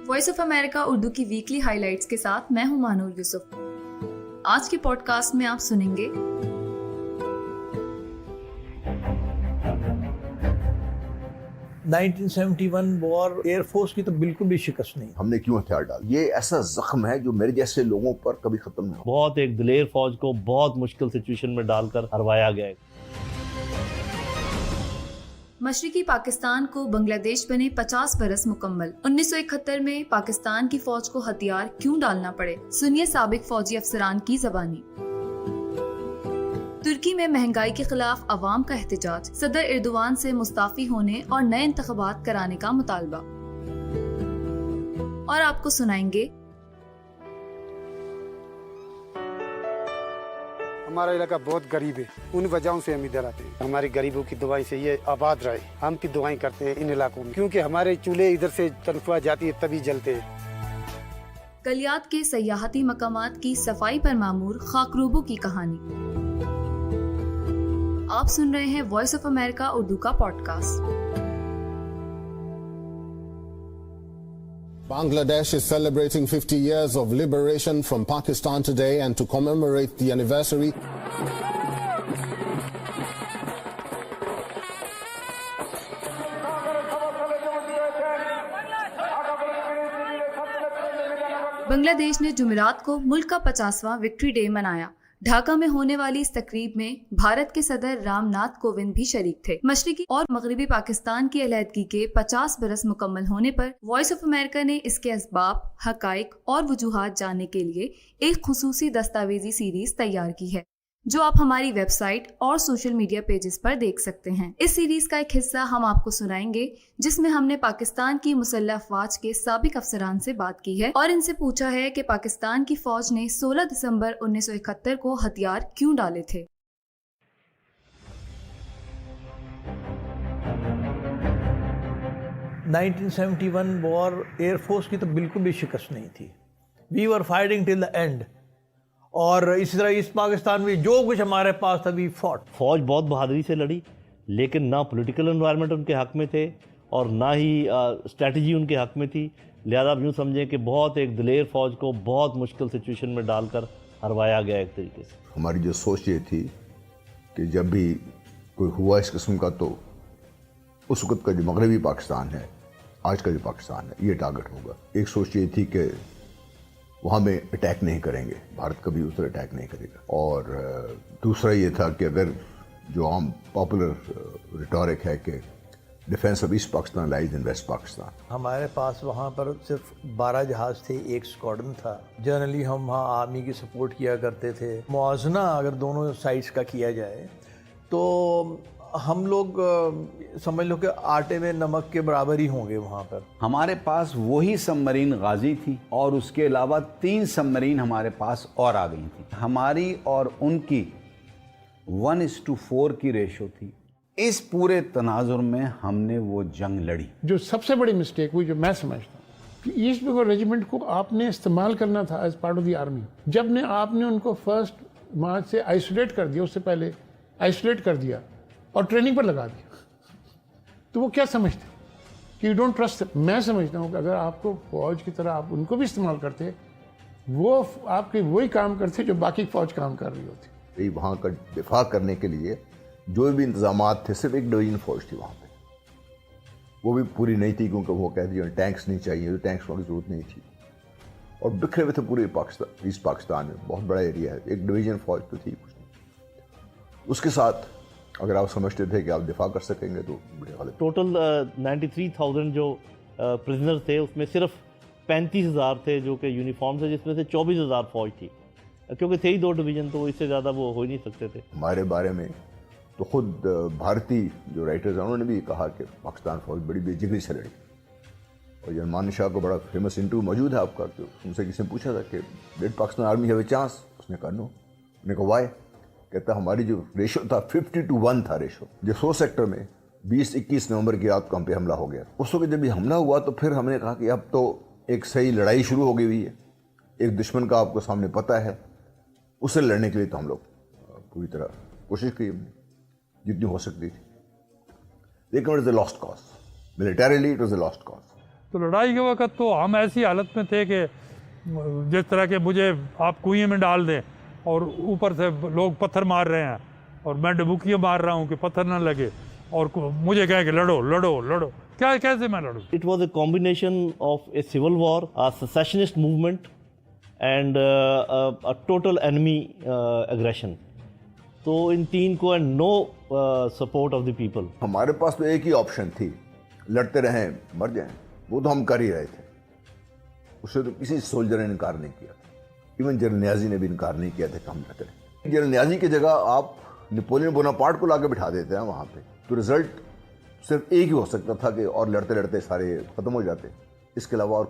Voice of America Urdu की weekly highlights के साथ मैं हूं मानूर यूसुफ। आज के पॉडकास्ट में आप सुनेंगे 1971 वॉर एयरफोर्स की तो बिल्कुल भी शिकस्त नहीं। हमने क्यों हथियार डाल, ये ऐसा जख्म है जो मेरे जैसे लोगों पर कभी खत्म नहीं हो। बहुत एक दिलेर फौज को बहुत मुश्किल सिचुएशन में डालकर हरवाया गया है। मशरिकी पाकिस्तान को बांग्लादेश बने 50 बरस मुकम्मल। 1971 में पाकिस्तान की फौज को हथियार क्यों डालना पड़े, सुनिए साबिक फौजी अफसरान की ज़बानी। तुर्की में महंगाई के खिलाफ अवाम का एहतजाज, सदर एर्दोवान से मुस्ताफी होने और नए इंतखाबात कराने का मुतालबा। और आपको सुनाएंगे हमारा इलाका बहुत गरीब है, उन वजहों से हम इधर आते हैं। हमारी गरीबों की दुआएं से ये आबाद रहे, हम भी दुआएं करते हैं इन इलाकों में, क्योंकि हमारे चूल्हे इधर से तनख्वाह जाती है तभी जलते हैं। कलियात के सयाहती मकामात की सफाई पर मामूर खाकरूबों की कहानी। आप सुन रहे हैं वॉइस ऑफ अमेरिका उर्दू का podcast. Bangladesh is celebrating 50 years of liberation from Pakistan today, and to commemorate the anniversary, Bangladesh ने जुमेरात को मुल्क का 50वां विक्ट्री डे मनाया। ढाका में होने वाली इस तकरीब में भारत के सदर रामनाथ कोविंद भी शरीक थे। मशरिकी और मगरबी पाकिस्तान की अलहदगी के 50 बरस मुकम्मल होने पर वॉइस ऑफ अमेरिका ने इसके असबाब, हकाइक और वजूहात जानने के लिए एक खुसूसी दस्तावेजी सीरीज तैयार की है, जो आप हमारी वेबसाइट और सोशल मीडिया पेजेस पर देख सकते हैं। इस सीरीज का एक हिस्सा हम आपको सुनाएंगे, जिसमें हमने पाकिस्तान की मुसल्लह अफवाज के साबिक अफसरान से बात की है और इनसे पूछा है कि पाकिस्तान की फौज ने 16 दिसंबर 1971 को हथियार क्यों डाले थे। (1971) वॉर एयरफोर्स की तो बिल्कुल भी शिकस्त नहीं थी। We were fighting till the end. और इसी तरह इस पाकिस्तान में जो कुछ हमारे पास था, वी फॉट। फौज बहुत बहादुरी से लड़ी, लेकिन ना पॉलिटिकल एनवायरनमेंट उनके हक में थे और ना ही स्ट्रेटजी उनके हक में थी। लिहाजा आप यूँ समझें कि बहुत एक दिलेर फौज को बहुत मुश्किल सिचुएशन में डालकर हरवाया गया एक तरीके से। हमारी जो सोच ये थी कि जब भी कोई हुआ इस किस्म का, तो उस वक्त का जो मगरबी पाकिस्तान है, आज का जो पाकिस्तान है, ये टारगेट होगा। एक सोच ये थी कि वहाँ में अटैक नहीं करेंगे, भारत कभी उस तरह अटैक नहीं करेगा। और दूसरा ये था कि अगर जो आम पॉपुलर रिटोरिक है कि defence of East Pakistan lies in West Pakistan, हमारे पास वहाँ पर सिर्फ 12 जहाज़ थे, एक स्क्वाड्रन था। जनरली हम वहाँ आर्मी की सपोर्ट किया करते थे। मुआवजना अगर दोनों साइड्स का किया जाए तो हम लोग समझ लो कि आटे में नमक के बराबर ही होंगे वहाँ पर। हमारे पास वही सबमरीन गाजी थी और उसके अलावा 3 सबमरीन हमारे पास और आ गई थी। हमारी और उनकी 1:4 की रेशो थी। इस पूरे तनाजुर में हमने वो जंग लड़ी। जो सबसे बड़ी मिस्टेक हुई, जो मैं समझता हूँ, कि ईस्ट बंगाल रेजिमेंट को आपने इस्तेमाल करना था as part of the army. जब ने आपने उनको 1 मार्च से आइसोलेट कर दिया, उससे पहले आइसोलेट कर दिया और ट्रेनिंग पर लगा दिया, तो वो क्या समझते कि यू डोंट ट्रस्ट। मैं समझता हूँ कि अगर आपको फौज की तरह आप उनको भी इस्तेमाल करते, वो आपके वही काम करते जो बाकी फौज काम कर रही होती। वहाँ का दिफा करने के लिए जो भी इंतजामात थे, सिर्फ एक डिवीजन फौज थी वहाँ पे। वो भी पूरी नहीं थी, क्योंकि वो कहती है टैंक्स नहीं चाहिए, तो टैंक्स की जरूरत नहीं थी। और बिखरे हुए थे पूरे पाकिस्तान, ईस्ट पाकिस्तान में बहुत बड़ा एरिया है, एक डिवीजन फौज तो थी कुछ नहीं। उसके साथ अगर आप समझते थे कि आप दिफा कर सकेंगे तो बड़े गलत। टोटल 93,000 जो प्रिजनर थे, उसमें सिर्फ 35,000 थे जो कि यूनिफॉर्म थे, जिसमें से 24,000 फौज थी, क्योंकि थे ही 2 डिवीज़न, तो इससे ज़्यादा वो हो ही नहीं सकते थे। हमारे बारे में तो खुद भारतीय जो राइटर्स हैं उन्होंने भी कहा कि पाकिस्तान फौज बड़ी बेजिगरी से लड़ी। और जरमान शाह को बड़ा फेमस इंटरव्यू मौजूद है आपका, तो उनसे किसी ने पूछा था कि did Pakistan army have a chance, उसने कहा नो। उन्होंने कहा वाई, कहता हमारी जो रेशो था 50-1 था रेशो। जो 100 सेक्टर में 20-21 नवंबर की रात को हम पे हमला हो गया। उस वक्त जब ये हमला हुआ तो फिर हमने कहा कि अब तो एक सही लड़ाई शुरू हो गई हुई है, एक दुश्मन का आपको सामने पता है, उससे लड़ने के लिए तो हम लोग पूरी तरह कोशिश की हमने जितनी हो सकती थी। लेकिन it is a lost cause, militarily it was a lost cause. تو لڑائی کے وقت تو ہم ایسی حالت میں تھے کہ جس طرح کہ مجھے آپ کنویں میں ڈال دیں اور اوپر سے لوگ پتھر مار رہے ہیں اور میں ڈبوکیاں مار رہا ہوں کہ پتھر نہ لگے، اور مجھے کہیں کہ لڑو لڑو لڑو، کیا کیسے میں لڑوں؟ It was a combination of a civil war, a secessionist movement and a total enemy aggression. تو ان تین کو and no support of the people. ہمارے پاس تو ایک ہی آپشن تھی، لڑتے رہیں مر جائیں، وہ تو ہم کر ہی رہے تھے، اس سے تو کسی سولجر نے انکار نہیں کیا، ایون جنرل نیازی نے بھی انکار نہیں کیا تھا کہ ہم لڑتے رہیں۔ جنرل نیازی کی جگہ آپ نیپولین بوناپارٹ کو لا کے بٹھا دیتے ہیں وہاں پہ، تو رزلٹ صرف ایک ہی ہو سکتا تھا کہ اور لڑتے لڑتے سارے ختم ہو جاتے، اس کے علاوہ اور